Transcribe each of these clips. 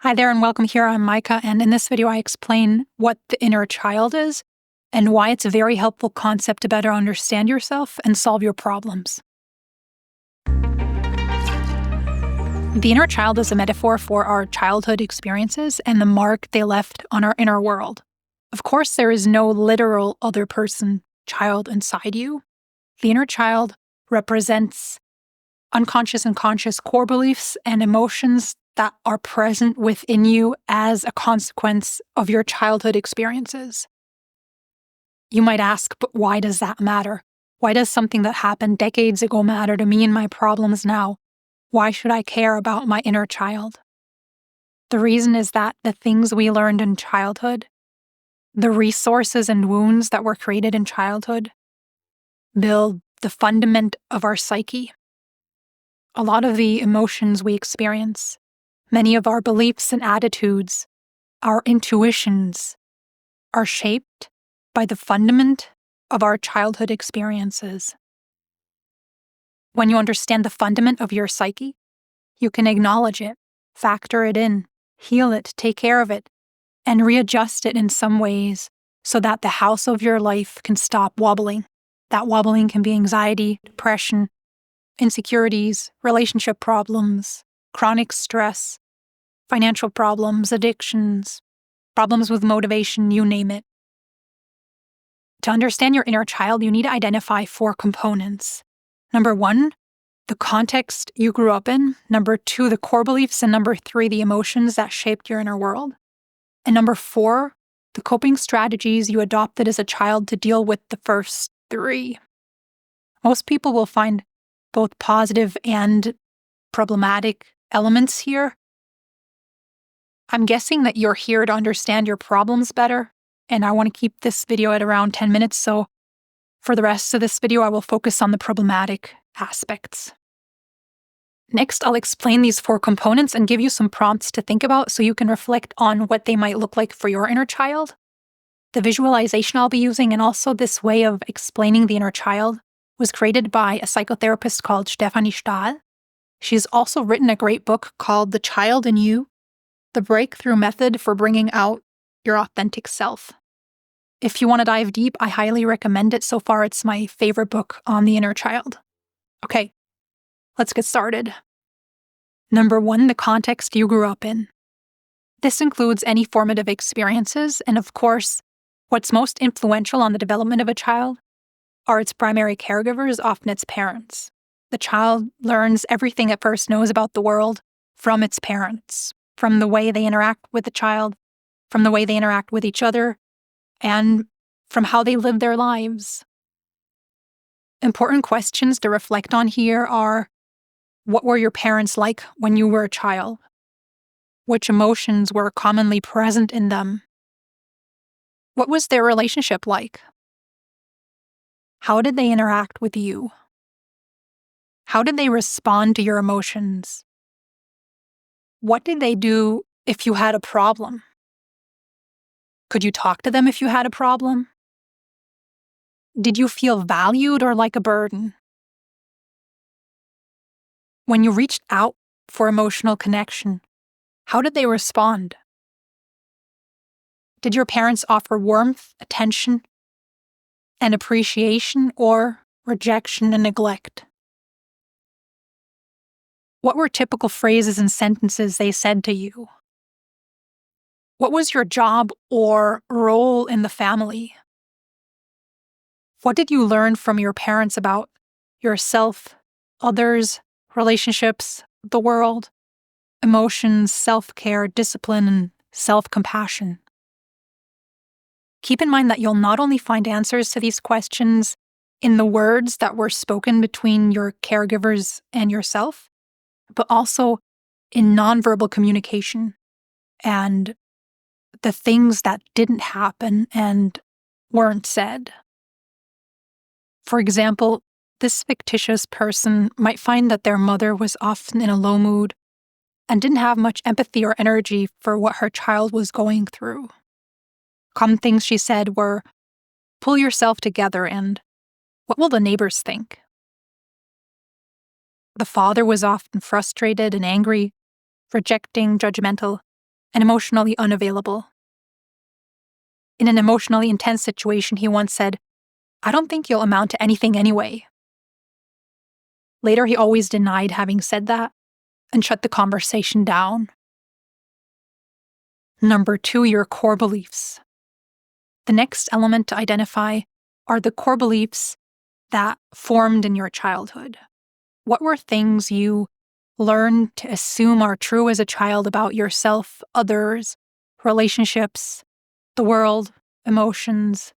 Hi there and welcome here. I'm Maika, and in this video I explain what the inner child is and why it's a very helpful concept to better understand yourself and solve your problems. The inner child is a metaphor for our childhood experiences and the mark they left on our inner world. Of course, there is no literal other person, child inside you. The inner child represents unconscious and conscious core beliefs and emotions that are present within you as a consequence of your childhood experiences. You might ask, but why does that matter? Why does something that happened decades ago matter to me and my problems now? Why should I care about my inner child? The reason is that the things we learned in childhood, the resources and wounds that were created in childhood, build the fundament of our psyche. A lot of the emotions we experience, many of our beliefs and attitudes, our intuitions, are shaped by the fundament of our childhood experiences. When you understand the fundament of your psyche, you can acknowledge it, factor it in, heal it, take care of it, and readjust it in some ways so that the house of your life can stop wobbling. That wobbling can be anxiety, depression, insecurities, relationship problems, chronic stress, financial problems, addictions, problems with motivation, you name it. To understand your inner child, you need to identify 4 components. Number 1, the context you grew up in. Number 2, the core beliefs. And number 3, the emotions that shaped your inner world. And number 4, the coping strategies you adopted as a child to deal with the first 3. Most people will find both positive and problematic elements here. I'm guessing that you're here to understand your problems better, and I want to keep this video at around 10 minutes, so for the rest of this video, I will focus on the problematic aspects. Next, I'll explain these 4 components and give you some prompts to think about so you can reflect on what they might look like for your inner child. The visualization I'll be using, and also this way of explaining the inner child, was created by a psychotherapist called Stahl. She's also written a great book called The Child in You, The Breakthrough Method for Bringing Out Your Authentic Self. If you want to dive deep, I highly recommend it. So far, it's my favorite book on the inner child. Okay, let's get started. Number 1, the context you grew up in. This includes any formative experiences, and of course, what's most influential on the development of a child are its primary caregivers, often its parents. The child learns everything it first knows about the world from its parents, from the way they interact with the child, from the way they interact with each other, and from how they live their lives. Important questions to reflect on here are, what were your parents like when you were a child? Which emotions were commonly present in them? What was their relationship like? How did they interact with you? How did they respond to your emotions? What did they do if you had a problem? Could you talk to them if you had a problem? Did you feel valued or like a burden? When you reached out for emotional connection, how did they respond? Did your parents offer warmth, attention, and appreciation, or rejection and neglect? What were typical phrases and sentences they said to you? What was your job or role in the family? What did you learn from your parents about yourself, others, relationships, the world, emotions, self-care, discipline, and self-compassion? Keep in mind that you'll not only find answers to these questions in the words that were spoken between your caregivers and yourself, but also in nonverbal communication and the things that didn't happen and weren't said. For example, this fictitious person might find that their mother was often in a low mood and didn't have much empathy or energy for what her child was going through. Common things she said were, "Pull yourself together," and "What will the neighbors think?" The father was often frustrated and angry, rejecting, judgmental, and emotionally unavailable. In an emotionally intense situation, he once said, "I don't think you'll amount to anything anyway." Later, he always denied having said that and shut the conversation down. Number 2, your core beliefs. The next element to identify are the core beliefs that formed in your childhood. What were things you learned to assume are true as a child about yourself, others, relationships, the world, emotions?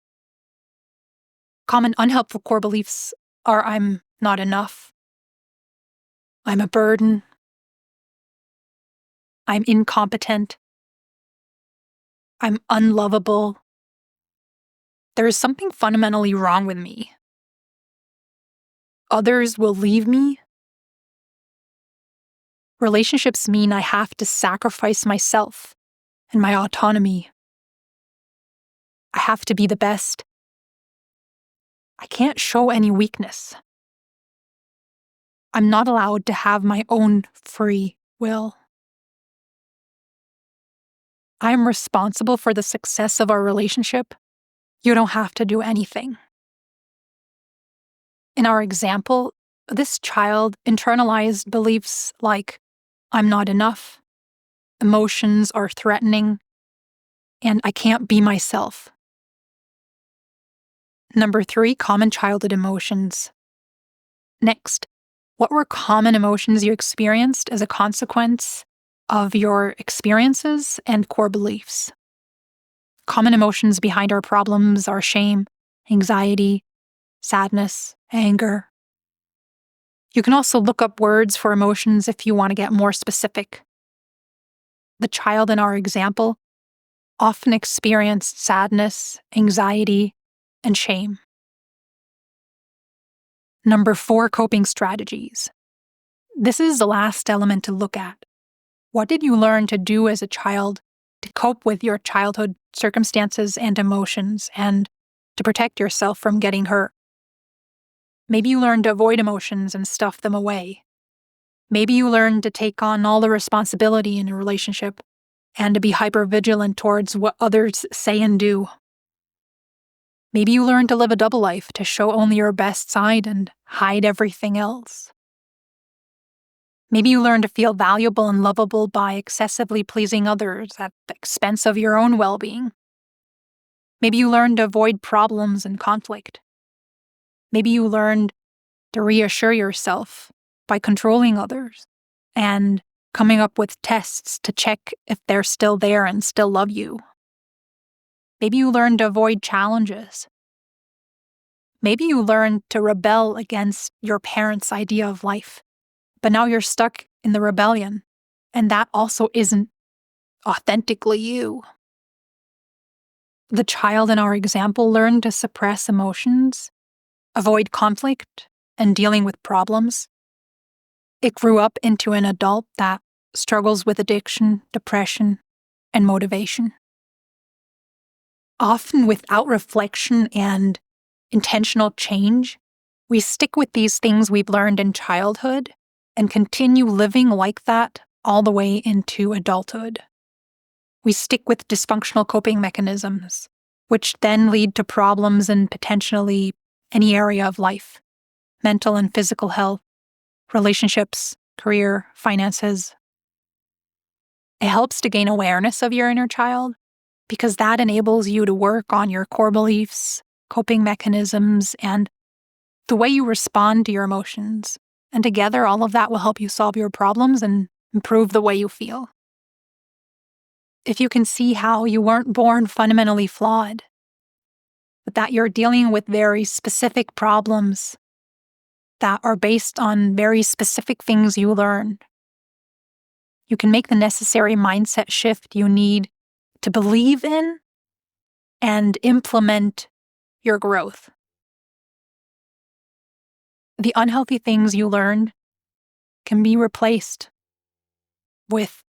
Common unhelpful core beliefs are I'm not enough, I'm a burden, I'm incompetent, I'm unlovable, there is something fundamentally wrong with me, others will leave me, relationships mean I have to sacrifice myself and my autonomy, I have to be the best, I can't show any weakness, I'm not allowed to have my own free will. I'm responsible for the success of our relationship. You don't have to do anything. In our example, this child internalized beliefs like, I'm not enough, emotions are threatening, and I can't be myself. Number 3, common childhood emotions. Next, what were common emotions you experienced as a consequence of your experiences and core beliefs? Common emotions behind our problems are shame, anxiety, sadness, anger. You can also look up words for emotions if you want to get more specific. The child in our example often experienced sadness, anxiety, and shame. Number 4, coping strategies. This is the last element to look at. What did you learn to do as a child to cope with your childhood circumstances and emotions and to protect yourself from getting hurt? Maybe you learned to avoid emotions and stuff them away. Maybe you learned to take on all the responsibility in a relationship and to be hypervigilant towards what others say and do. Maybe you learned to live a double life, to show only your best side and hide everything else. Maybe you learned to feel valuable and lovable by excessively pleasing others at the expense of your own well-being. Maybe you learned to avoid problems and conflict. Maybe you learned to reassure yourself by controlling others and coming up with tests to check if they're still there and still love you. Maybe you learned to avoid challenges. Maybe you learned to rebel against your parents' idea of life, but now you're stuck in the rebellion, and that also isn't authentically you. The child in our example learned to suppress emotions, avoid conflict, and dealing with problems. It grew up into an adult that struggles with addiction, depression, and motivation. Often without reflection and intentional change, we stick with these things we've learned in childhood and continue living like that all the way into adulthood. We stick with dysfunctional coping mechanisms, which then lead to problems in potentially any area of life: mental and physical health, relationships, career, finances. It helps to gain awareness of your inner child because that enables you to work on your core beliefs, coping mechanisms, and the way you respond to your emotions. And together, all of that will help you solve your problems and improve the way you feel. If you can see how you weren't born fundamentally flawed, but that you're dealing with very specific problems that are based on very specific things you learned, you can make the necessary mindset shift you need to believe in and implement your growth. The unhealthy things you learned can be replaced with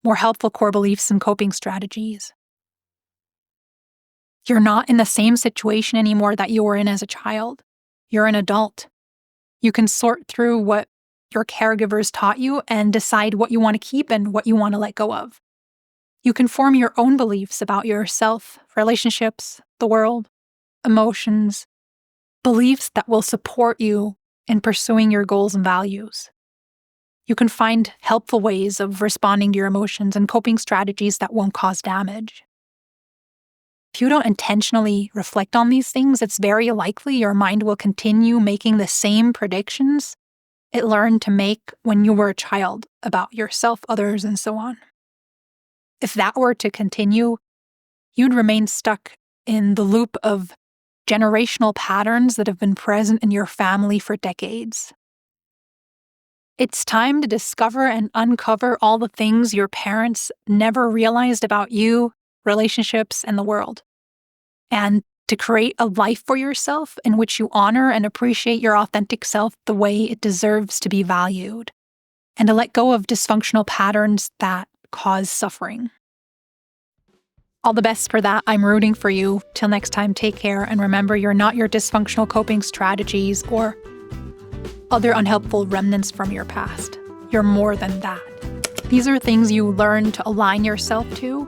more helpful core beliefs and coping strategies. You're not in the same situation anymore that you were in as a child. You're an adult. You can sort through what your caregivers taught you and decide what you want to keep and what you want to let go of. You can form your own beliefs about yourself, relationships, the world, emotions, beliefs that will support you in pursuing your goals and values. You can find helpful ways of responding to your emotions and coping strategies that won't cause damage. If you don't intentionally reflect on these things, it's very likely your mind will continue making the same predictions it learned to make when you were a child about yourself, others, and so on. If that were to continue, you'd remain stuck in the loop of generational patterns that have been present in your family for decades. It's time to discover and uncover all the things your parents never realized about you, relationships, and the world. And to create a life for yourself in which you honor and appreciate your authentic self the way it deserves to be valued. And to let go of dysfunctional patterns that cause suffering. All the best for that. I'm rooting for you. Till next time, take care. And remember, you're not your dysfunctional coping strategies or other unhelpful remnants from your past. You're more than that. These are things you learn to align yourself to,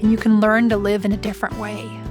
and you can learn to live in a different way.